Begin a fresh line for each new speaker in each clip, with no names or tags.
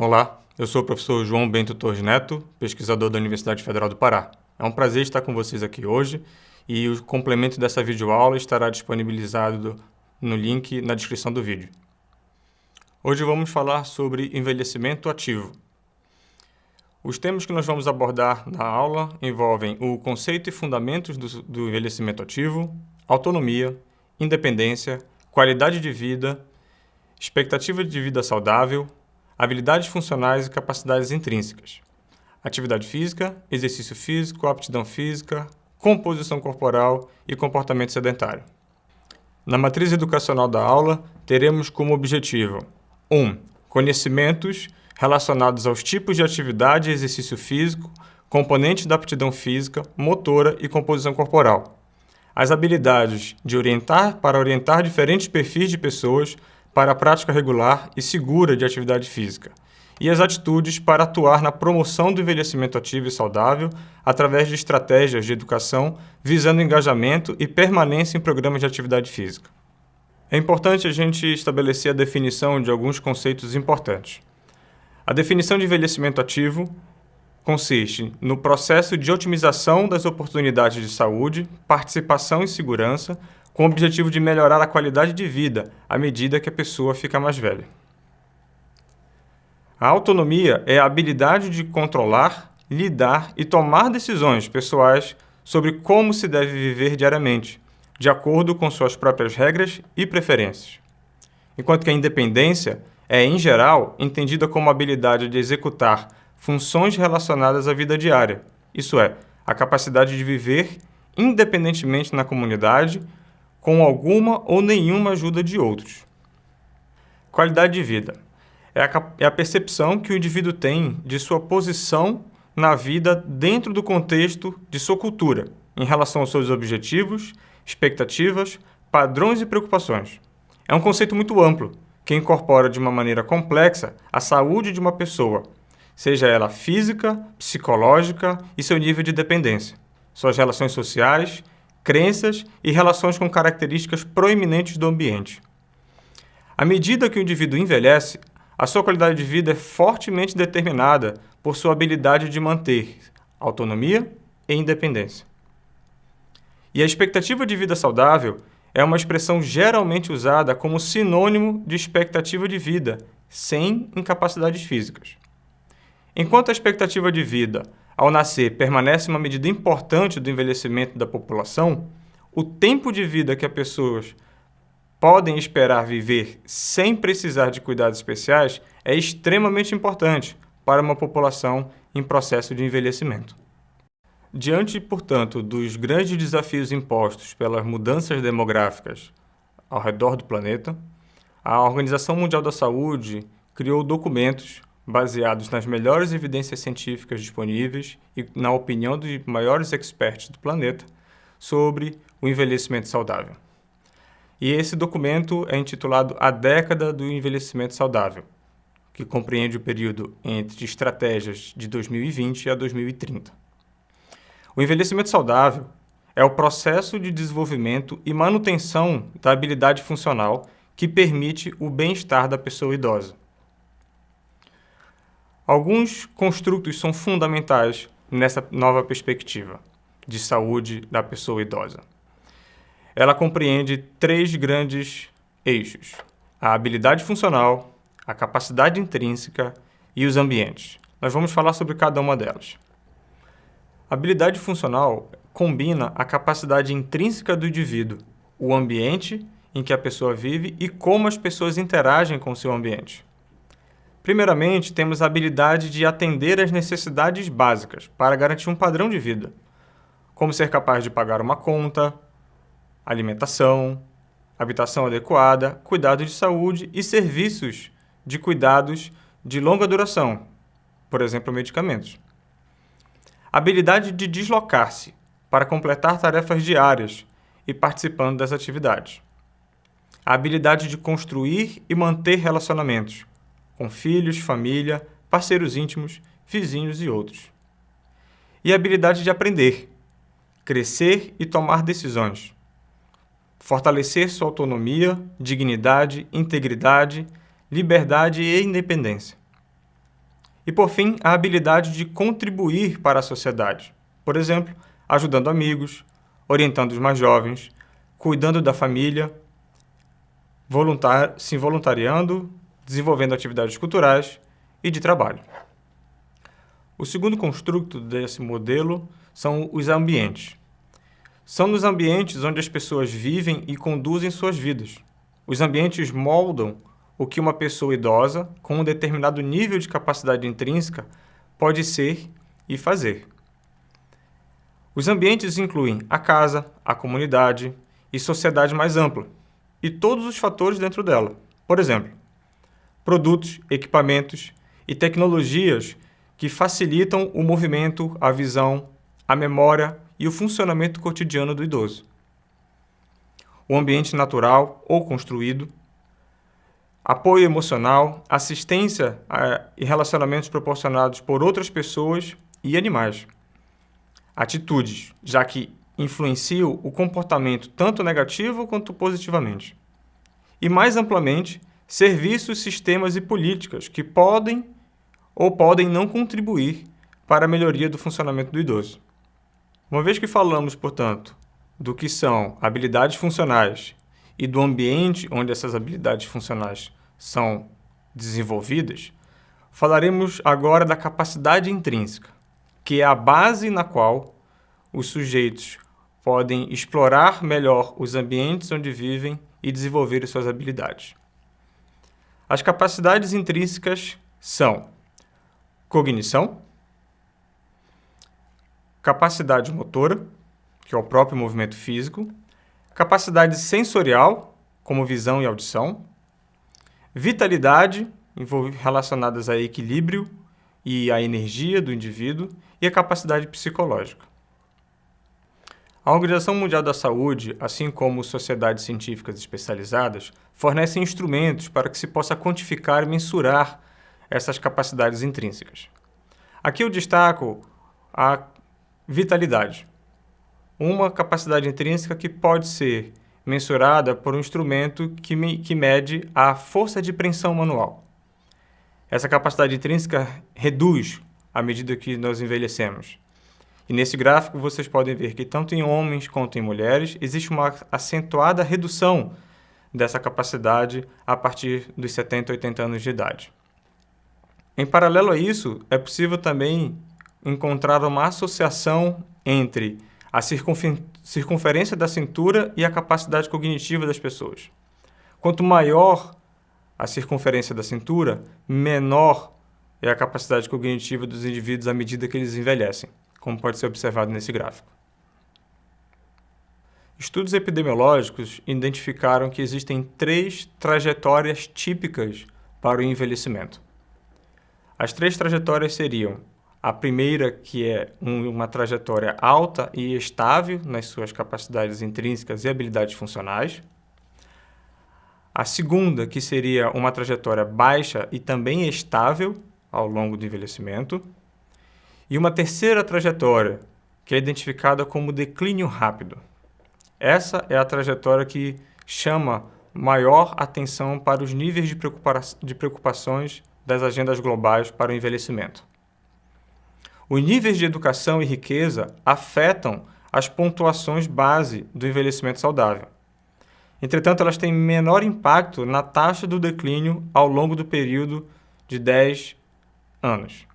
Olá, eu sou o professor João Bento Torres Neto, pesquisador da Universidade Federal do Pará. É um prazer estar com vocês aqui hoje e o complemento dessa videoaula estará disponibilizado no link na descrição do vídeo. Hoje vamos falar sobre envelhecimento ativo. Os temas que nós vamos abordar na aula envolvem o conceito e fundamentos do envelhecimento ativo, autonomia, independência, qualidade de vida, expectativa de vida saudável, habilidades funcionais e capacidades intrínsecas, atividade física, exercício físico, aptidão física, composição corporal e comportamento sedentário. Na matriz educacional da aula, teremos como objetivo 1. Conhecimentos relacionados aos tipos de atividade e exercício físico, componentes da aptidão física, motora e composição corporal. As habilidades de orientar diferentes perfis de pessoas para a prática regular e segura de atividade física, e as atitudes para atuar na promoção do envelhecimento ativo e saudável através de estratégias de educação visando engajamento e permanência em programas de atividade física. É importante a gente estabelecer a definição de alguns conceitos importantes. A definição de envelhecimento ativo consiste no processo de otimização das oportunidades de saúde, participação e segurança, com o objetivo de melhorar a qualidade de vida à medida que a pessoa fica mais velha. A autonomia é a habilidade de controlar, lidar e tomar decisões pessoais sobre como se deve viver diariamente, de acordo com suas próprias regras e preferências. Enquanto que a independência é, em geral, entendida como a habilidade de executar funções relacionadas à vida diária, isso é, a capacidade de viver independentemente na comunidade, com alguma ou nenhuma ajuda de outros. Qualidade de vida é a percepção que o indivíduo tem de sua posição na vida dentro do contexto de sua cultura, em relação aos seus objetivos, expectativas, padrões e preocupações. É um conceito muito amplo, que incorpora de uma maneira complexa a saúde de uma pessoa, seja ela física, psicológica e seu nível de dependência, suas relações sociais, crenças e relações com características proeminentes do ambiente. À medida que o indivíduo envelhece, a sua qualidade de vida é fortemente determinada por sua habilidade de manter autonomia e independência. E a expectativa de vida saudável é uma expressão geralmente usada como sinônimo de expectativa de vida sem incapacidades físicas. Enquanto a expectativa de vida ao nascer permanece uma medida importante do envelhecimento da população, o tempo de vida que as pessoas podem esperar viver sem precisar de cuidados especiais é extremamente importante para uma população em processo de envelhecimento. Diante, portanto, dos grandes desafios impostos pelas mudanças demográficas ao redor do planeta, a Organização Mundial da Saúde criou documentos baseados nas melhores evidências científicas disponíveis e na opinião dos maiores experts do planeta sobre o envelhecimento saudável. E esse documento é intitulado A Década do Envelhecimento Saudável, que compreende o período entre estratégias de 2020 a 2030. O envelhecimento saudável é o processo de desenvolvimento e manutenção da habilidade funcional que permite o bem-estar da pessoa idosa. Alguns construtos são fundamentais nessa nova perspectiva de saúde da pessoa idosa. Ela compreende 3 grandes eixos: a habilidade funcional, a capacidade intrínseca e os ambientes. Nós vamos falar sobre cada uma delas. A habilidade funcional combina a capacidade intrínseca do indivíduo, o ambiente em que a pessoa vive e como as pessoas interagem com o seu ambiente. Primeiramente, temos a habilidade de atender às necessidades básicas para garantir um padrão de vida, como ser capaz de pagar uma conta, alimentação, habitação adequada, cuidado de saúde e serviços de cuidados de longa duração, por exemplo, medicamentos. A habilidade de deslocar-se para completar tarefas diárias e participando das atividades. A habilidade de construir e manter relacionamentos com filhos, família, parceiros íntimos, vizinhos e outros. E a habilidade de aprender, crescer e tomar decisões. Fortalecer sua autonomia, dignidade, integridade, liberdade e independência. E, por fim, a habilidade de contribuir para a sociedade. Por exemplo, ajudando amigos, orientando os mais jovens, cuidando da família, se voluntariando, desenvolvendo atividades culturais e de trabalho. O segundo construto desse modelo são os ambientes. São nos ambientes onde as pessoas vivem e conduzem suas vidas. Os ambientes moldam o que uma pessoa idosa, com um determinado nível de capacidade intrínseca, pode ser e fazer. Os ambientes incluem a casa, a comunidade e sociedade mais ampla, e todos os fatores dentro dela. Por exemplo, produtos, equipamentos e tecnologias que facilitam o movimento, a visão, a memória e o funcionamento cotidiano do idoso. O ambiente natural ou construído, apoio emocional, assistência e relacionamentos proporcionados por outras pessoas e animais. Atitudes, já que influenciam o comportamento tanto negativo quanto positivamente. E mais amplamente, serviços, sistemas e políticas que podem ou podem não contribuir para a melhoria do funcionamento do idoso. Uma vez que falamos, portanto, do que são habilidades funcionais e do ambiente onde essas habilidades funcionais são desenvolvidas, falaremos agora da capacidade intrínseca, que é a base na qual os sujeitos podem explorar melhor os ambientes onde vivem e desenvolver suas habilidades. As capacidades intrínsecas são cognição, capacidade motora, que é o próprio movimento físico, capacidade sensorial, como visão e audição, vitalidade, relacionadas a equilíbrio e a energia do indivíduo, e a capacidade psicológica. A Organização Mundial da Saúde, assim como sociedades científicas especializadas, fornecem instrumentos para que se possa quantificar e mensurar essas capacidades intrínsecas. Aqui eu destaco a vitalidade, uma capacidade intrínseca que pode ser mensurada por um instrumento que mede a força de preensão manual. Essa capacidade intrínseca reduz à medida que nós envelhecemos. E nesse gráfico vocês podem ver que tanto em homens quanto em mulheres existe uma acentuada redução dessa capacidade a partir dos 70, 80 anos de idade. Em paralelo a isso, é possível também encontrar uma associação entre a circunferência da cintura e a capacidade cognitiva das pessoas. Quanto maior a circunferência da cintura, menor é a capacidade cognitiva dos indivíduos à medida que eles envelhecem, como pode ser observado nesse gráfico. Estudos epidemiológicos identificaram que existem 3 trajetórias típicas para o envelhecimento. As 3 trajetórias seriam a primeira, que é uma trajetória alta e estável nas suas capacidades intrínsecas e habilidades funcionais. A segunda, que seria uma trajetória baixa e também estável ao longo do envelhecimento. E uma terceira trajetória, que é identificada como declínio rápido. Essa é a trajetória que chama maior atenção para os níveis de preocupações das agendas globais para o envelhecimento. Os níveis de educação e riqueza afetam as pontuações base do envelhecimento saudável. Entretanto, elas têm menor impacto na taxa do declínio ao longo do período de 10 anos.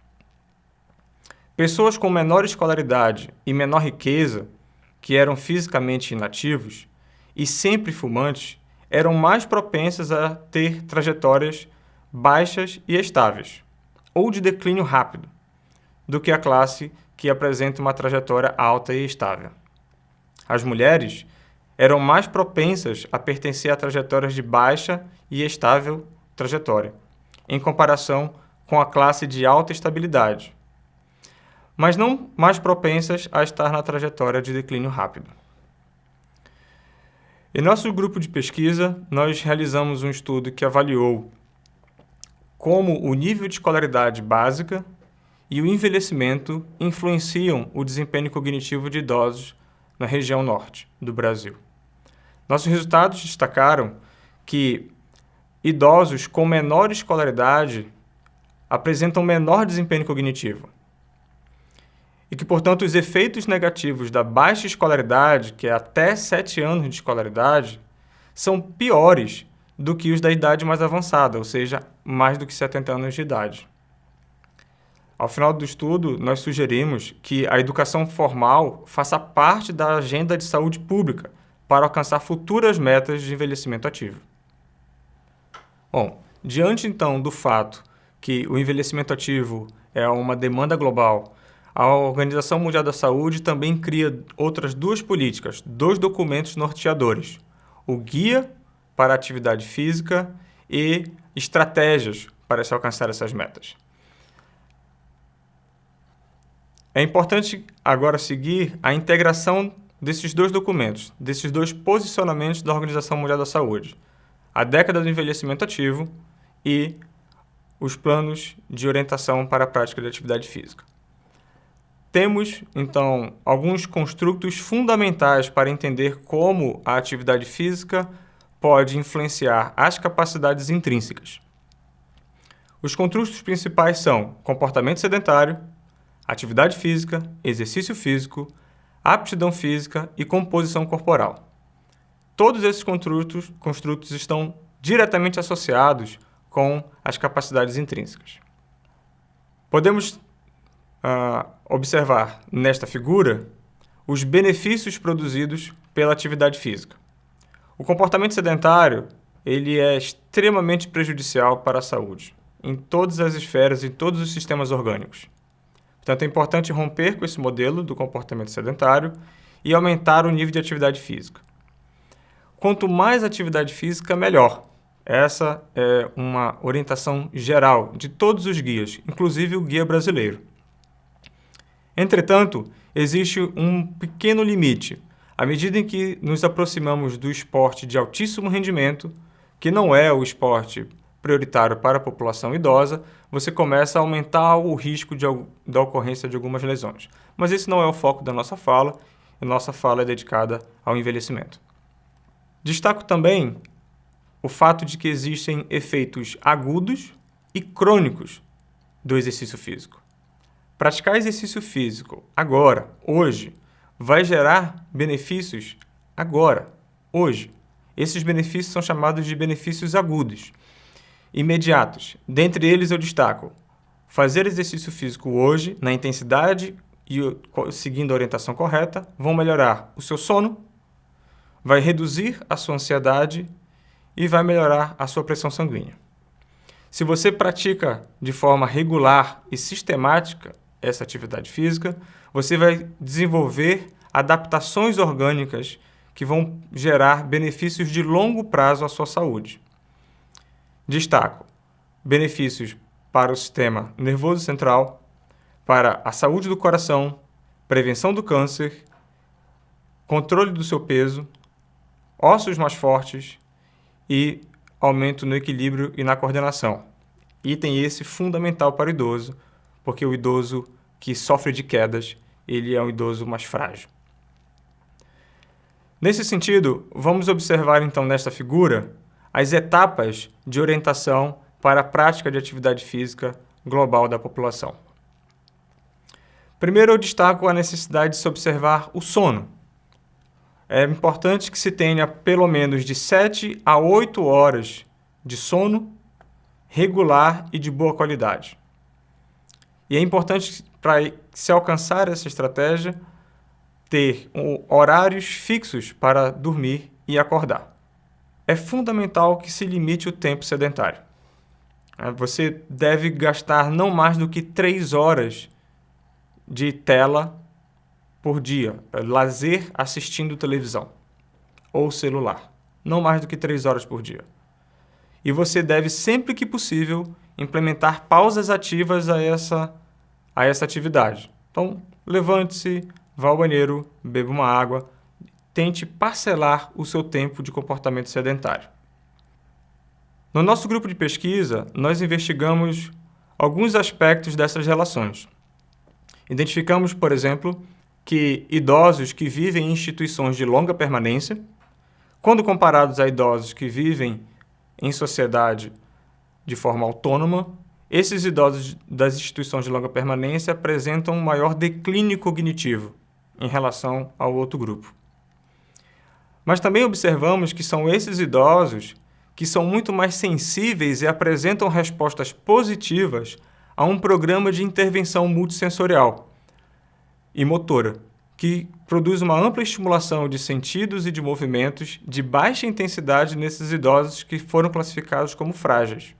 Pessoas com menor escolaridade e menor riqueza, que eram fisicamente inativos e sempre fumantes, eram mais propensas a ter trajetórias baixas e estáveis, ou de declínio rápido, do que a classe que apresenta uma trajetória alta e estável. As mulheres eram mais propensas a pertencer a trajetórias de baixa e estável trajetória, em comparação com a classe de alta estabilidade, mas não mais propensas a estar na trajetória de declínio rápido. Em nosso grupo de pesquisa, nós realizamos um estudo que avaliou como o nível de escolaridade básica e o envelhecimento influenciam o desempenho cognitivo de idosos na região norte do Brasil. Nossos resultados destacaram que idosos com menor escolaridade apresentam menor desempenho cognitivo. E que, portanto, os efeitos negativos da baixa escolaridade, que é até 7 anos de escolaridade, são piores do que os da idade mais avançada, ou seja, mais do que 70 anos de idade. Ao final do estudo, nós sugerimos que a educação formal faça parte da agenda de saúde pública para alcançar futuras metas de envelhecimento ativo. Bom, diante então do fato que o envelhecimento ativo é uma demanda global, a Organização Mundial da Saúde também cria outras 2 políticas, 2 documentos norteadores: o Guia para a Atividade Física e estratégias para se alcançar essas metas. É importante agora seguir a integração desses 2 documentos, desses 2 posicionamentos da Organização Mundial da Saúde: a década do envelhecimento ativo e os planos de orientação para a prática de atividade física. Temos, então, alguns construtos fundamentais para entender como a atividade física pode influenciar as capacidades intrínsecas. Os construtos principais são comportamento sedentário, atividade física, exercício físico, aptidão física e composição corporal. Todos esses construtos estão diretamente associados com as capacidades intrínsecas. Podemos observar nesta figura os benefícios produzidos pela atividade física. O comportamento sedentário ele é extremamente prejudicial para a saúde, em todas as esferas, em todos os sistemas orgânicos. Portanto, é importante romper com esse modelo do comportamento sedentário e aumentar o nível de atividade física. Quanto mais atividade física, melhor. Essa é uma orientação geral de todos os guias, inclusive o guia brasileiro. Entretanto, existe um pequeno limite. À medida em que nos aproximamos do esporte de altíssimo rendimento, que não é o esporte prioritário para a população idosa, você começa a aumentar o risco da ocorrência de algumas lesões. Mas esse não é o foco da nossa fala, a nossa fala é dedicada ao envelhecimento. Destaco também o fato de que existem efeitos agudos e crônicos do exercício físico. Praticar exercício físico agora, hoje, vai gerar benefícios agora, hoje. Esses benefícios são chamados de benefícios agudos, imediatos. Dentre eles eu destaco: fazer exercício físico hoje, na intensidade e seguindo a orientação correta, vão melhorar o seu sono, vai reduzir a sua ansiedade e vai melhorar a sua pressão sanguínea. Se você pratica de forma regular e sistemática essa atividade física, você vai desenvolver adaptações orgânicas que vão gerar benefícios de longo prazo à sua saúde. Destaco benefícios para o sistema nervoso central, para a saúde do coração, prevenção do câncer, controle do seu peso, ossos mais fortes e aumento no equilíbrio e na coordenação. Item esse fundamental para o idoso, porque o idoso que sofre de quedas, ele é um idoso mais frágil. Nesse sentido, vamos observar então nesta figura as etapas de orientação para a prática de atividade física global da população. Primeiro, eu destaco a necessidade de se observar o sono. É importante que se tenha pelo menos de 7 a 8 horas de sono regular e de boa qualidade. E é importante, para se alcançar essa estratégia, ter horários fixos para dormir e acordar. É fundamental que se limite o tempo sedentário. Você deve gastar não mais do que 3 horas de tela por dia, lazer assistindo televisão ou celular. Não mais do que 3 horas por dia. E você deve, sempre que possível, implementar pausas ativas a essa atividade. Então, levante-se, vá ao banheiro, beba uma água, tente parcelar o seu tempo de comportamento sedentário. No nosso grupo de pesquisa, nós investigamos alguns aspectos dessas relações. Identificamos, por exemplo, que idosos que vivem em instituições de longa permanência, quando comparados a idosos que vivem em sociedade de forma autônoma, esses idosos das instituições de longa permanência apresentam um maior declínio cognitivo em relação ao outro grupo. Mas também observamos que são esses idosos que são muito mais sensíveis e apresentam respostas positivas a um programa de intervenção multissensorial e motora, que produz uma ampla estimulação de sentidos e de movimentos de baixa intensidade nesses idosos que foram classificados como frágeis.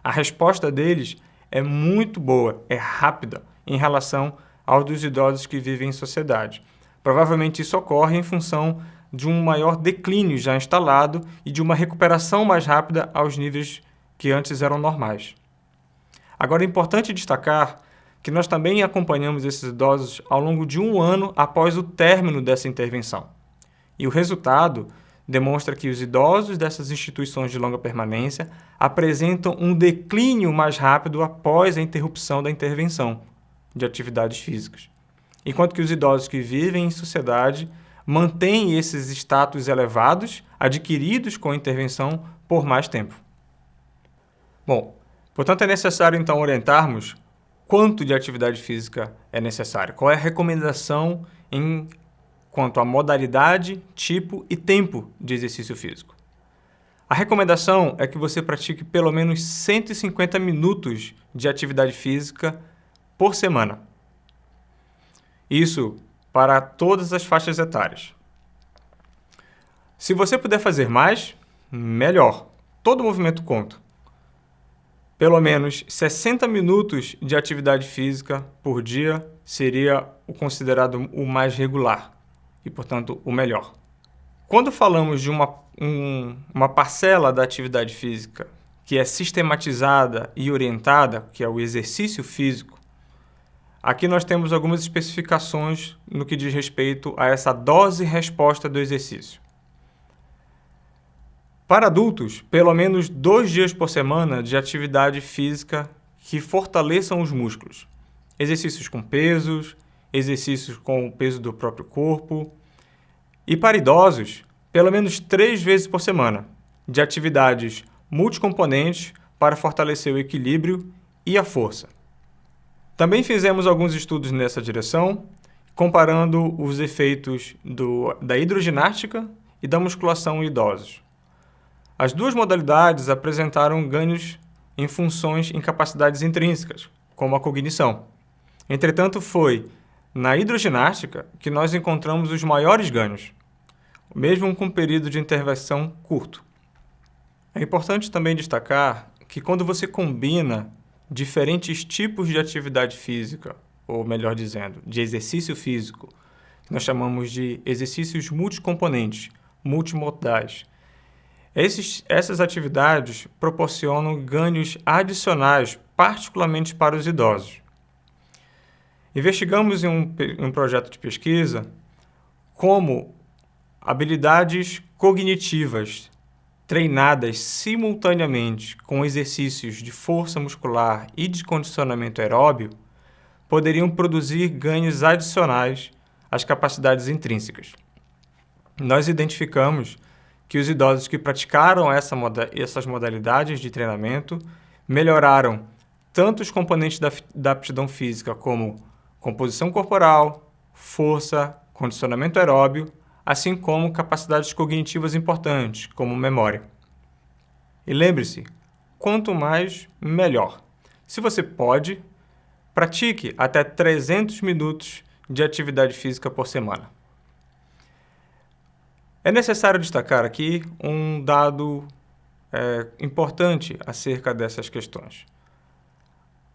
A resposta deles é muito boa, é rápida em relação aos dos idosos que vivem em sociedade. Provavelmente isso ocorre em função de um maior declínio já instalado e de uma recuperação mais rápida aos níveis que antes eram normais. Agora é importante destacar que nós também acompanhamos esses idosos ao longo de 1 ano após o término dessa intervenção. E o resultado demonstra que os idosos dessas instituições de longa permanência apresentam um declínio mais rápido após a interrupção da intervenção de atividades físicas, enquanto que os idosos que vivem em sociedade mantêm esses status elevados adquiridos com a intervenção por mais tempo. Bom, portanto é necessário então orientarmos quanto de atividade física é necessário, qual é a recomendação em quanto à modalidade, tipo e tempo de exercício físico. A recomendação é que você pratique pelo menos 150 minutos de atividade física por semana. Isso para todas as faixas etárias. Se você puder fazer mais, melhor. Todo movimento conta. Pelo menos 60 minutos de atividade física por dia seria o considerado o mais regular e, portanto, o melhor. Quando falamos de uma parcela da atividade física que é sistematizada e orientada, que é o exercício físico, aqui nós temos algumas especificações no que diz respeito a essa dose-resposta do exercício. Para adultos, pelo menos 2 dias por semana de atividade física que fortaleçam os músculos. Exercícios com pesos, exercícios com o peso do próprio corpo. E para idosos, pelo menos 3 vezes por semana, de atividades multicomponentes para fortalecer o equilíbrio e a força. Também fizemos alguns estudos nessa direção, comparando os efeitos da hidroginástica e da musculação em idosos. As duas modalidades apresentaram ganhos em funções em capacidades intrínsecas, como a cognição. Entretanto, foi na hidroginástica que nós encontramos os maiores ganhos, mesmo com um período de intervenção curto. É importante também destacar que quando você combina diferentes tipos de atividade física, ou melhor dizendo, de exercício físico, que nós chamamos de exercícios multicomponentes, multimodais, essas atividades proporcionam ganhos adicionais, particularmente para os idosos. Investigamos em um projeto de pesquisa como habilidades cognitivas treinadas simultaneamente com exercícios de força muscular e de condicionamento aeróbio poderiam produzir ganhos adicionais às capacidades intrínsecas. Nós identificamos que os idosos que praticaram essas modalidades de treinamento melhoraram tanto os componentes da aptidão física como composição corporal, força, condicionamento aeróbio, assim como capacidades cognitivas importantes, como memória. E lembre-se, quanto mais, melhor. Se você pode, pratique até 300 minutos de atividade física por semana. É necessário destacar aqui um dado importante acerca dessas questões.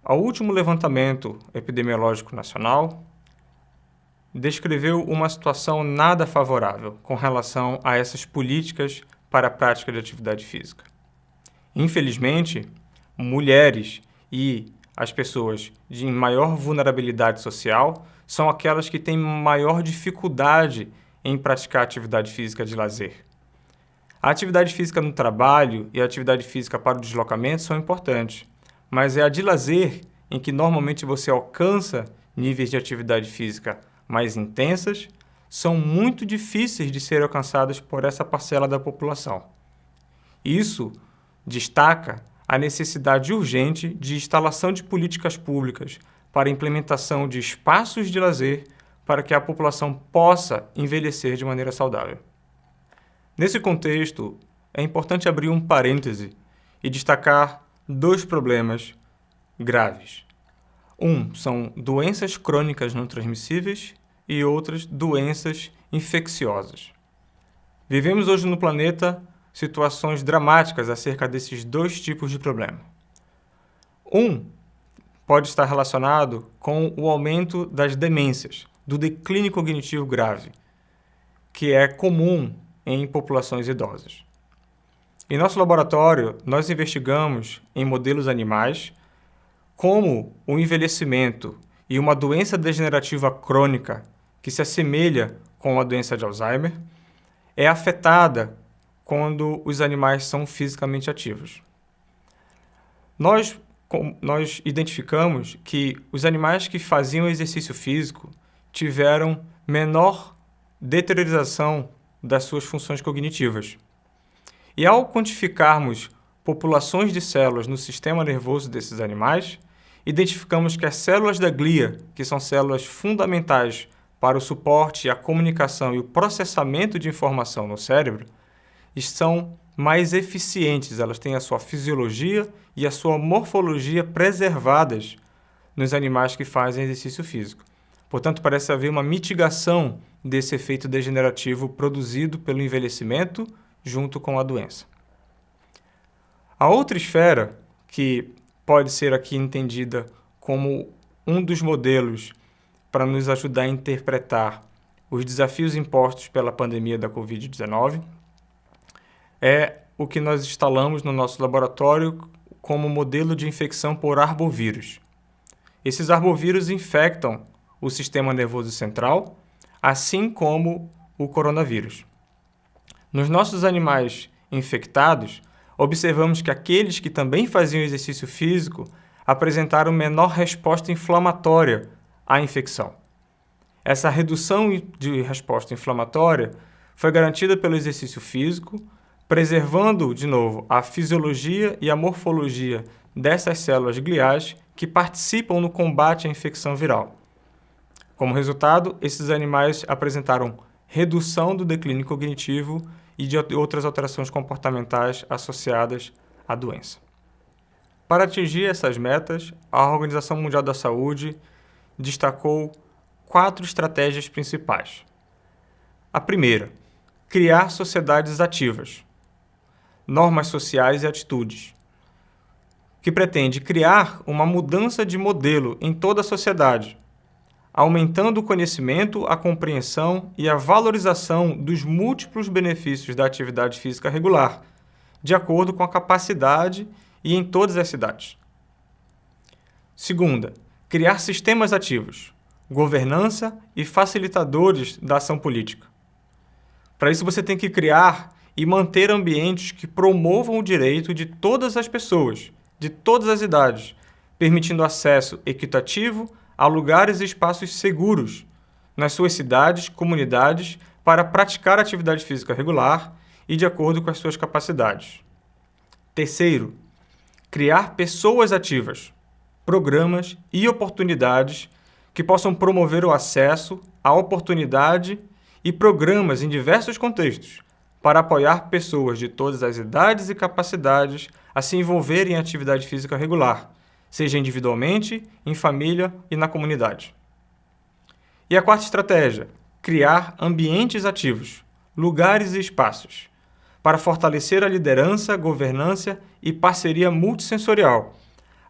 O último levantamento epidemiológico nacional descreveu uma situação nada favorável com relação a essas políticas para a prática de atividade física. Infelizmente, mulheres e as pessoas de maior vulnerabilidade social são aquelas que têm maior dificuldade em praticar atividade física de lazer. A atividade física no trabalho e a atividade física para o deslocamento são importantes, mas é a de lazer em que normalmente você alcança níveis de atividade física mais intensas, são muito difíceis de ser alcançadas por essa parcela da população. Isso destaca a necessidade urgente de instalação de políticas públicas para a implementação de espaços de lazer para que a população possa envelhecer de maneira saudável. Nesse contexto, é importante abrir um parêntese e destacar 2 problemas graves. Um são doenças crônicas não transmissíveis e outras doenças infecciosas. Vivemos hoje no planeta situações dramáticas acerca desses 2 tipos de problema. Um pode estar relacionado com o aumento das demências, do declínio cognitivo grave, que é comum em populações idosas. Em nosso laboratório, nós investigamos em modelos animais como o envelhecimento e uma doença degenerativa crônica que se assemelha com a doença de Alzheimer é afetada quando os animais são fisicamente ativos. Nós identificamos que os animais que faziam exercício físico tiveram menor deteriorização das suas funções cognitivas. E ao quantificarmos populações de células no sistema nervoso desses animais, identificamos que as células da glia, que são células fundamentais para o suporte, a comunicação e o processamento de informação no cérebro, são mais eficientes, elas têm a sua fisiologia e a sua morfologia preservadas nos animais que fazem exercício físico. Portanto, parece haver uma mitigação desse efeito degenerativo produzido pelo envelhecimento junto com a doença. A outra esfera, que pode ser aqui entendida como um dos modelos para nos ajudar a interpretar os desafios impostos pela pandemia da Covid-19, é o que nós instalamos no nosso laboratório como modelo de infecção por arbovírus. Esses arbovírus infectam o sistema nervoso central, assim como o coronavírus. Nos nossos animais infectados, observamos que aqueles que também faziam exercício físico apresentaram menor resposta inflamatória à infecção. Essa redução de resposta inflamatória foi garantida pelo exercício físico, preservando, de novo, a fisiologia e a morfologia dessas células gliais que participam no combate à infecção viral. Como resultado, esses animais apresentaram redução do declínio cognitivo e de outras alterações comportamentais associadas à doença. Para atingir essas metas, a Organização Mundial da Saúde destacou 4 estratégias principais. A primeira, criar sociedades ativas, normas sociais e atitudes, que pretende criar uma mudança de modelo em toda a sociedade, aumentando o conhecimento, a compreensão e a valorização dos múltiplos benefícios da atividade física regular, de acordo com a capacidade e em todas as cidades. Segunda, criar sistemas ativos, governança e facilitadores da ação política. Para isso, você tem que criar e manter ambientes que promovam o direito de todas as pessoas, de todas as idades, permitindo acesso equitativo a lugares e espaços seguros nas suas cidades, comunidades, para praticar atividade física regular e de acordo com as suas capacidades. Terceiro, criar pessoas ativas, programas e oportunidades que possam promover o acesso, a oportunidade e programas em diversos contextos para apoiar pessoas de todas as idades e capacidades a se envolverem em atividade física regular, seja individualmente, em família e na comunidade. E a quarta estratégia, criar ambientes ativos, lugares e espaços, para fortalecer a liderança, governança e parceria multissensorial,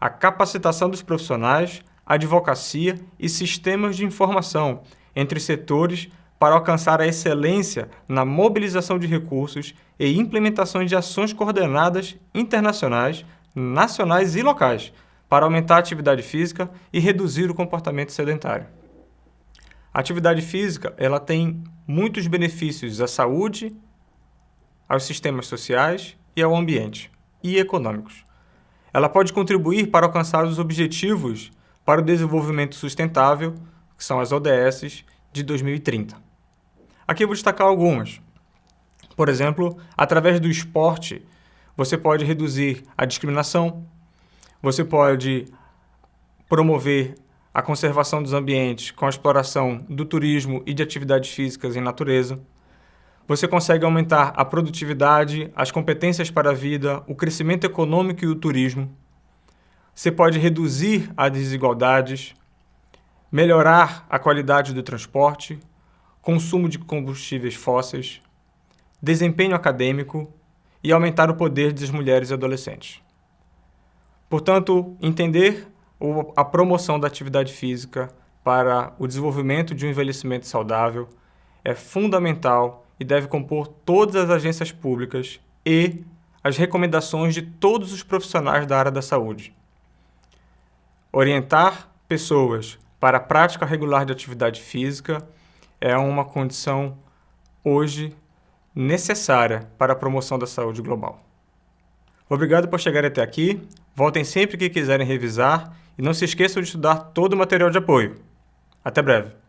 a capacitação dos profissionais, advocacia e sistemas de informação entre setores para alcançar a excelência na mobilização de recursos e implementação de ações coordenadas internacionais, nacionais e locais, para aumentar a atividade física e reduzir o comportamento sedentário. A atividade física ela tem muitos benefícios à saúde, aos sistemas sociais e ao ambiente, e econômicos. Ela pode contribuir para alcançar os objetivos para o desenvolvimento sustentável, que são as ODS de 2030. Aqui eu vou destacar algumas. Por exemplo, através do esporte, Você pode reduzir a discriminação, você pode promover a conservação dos ambientes com a exploração do turismo e de atividades físicas em natureza. Você consegue aumentar a produtividade, as competências para a vida, o crescimento econômico e o turismo. Você pode reduzir as desigualdades, melhorar a qualidade do transporte, consumo de combustíveis fósseis, desempenho acadêmico e aumentar o poder das mulheres e adolescentes. Portanto, entender a promoção da atividade física para o desenvolvimento de um envelhecimento saudável é fundamental e deve compor todas as agências públicas e as recomendações de todos os profissionais da área da saúde. Orientar pessoas para a prática regular de atividade física é uma condição hoje necessária para a promoção da saúde global. Obrigado por chegar até aqui. Voltem sempre que quiserem revisar e não se esqueçam de estudar todo o material de apoio. Até breve!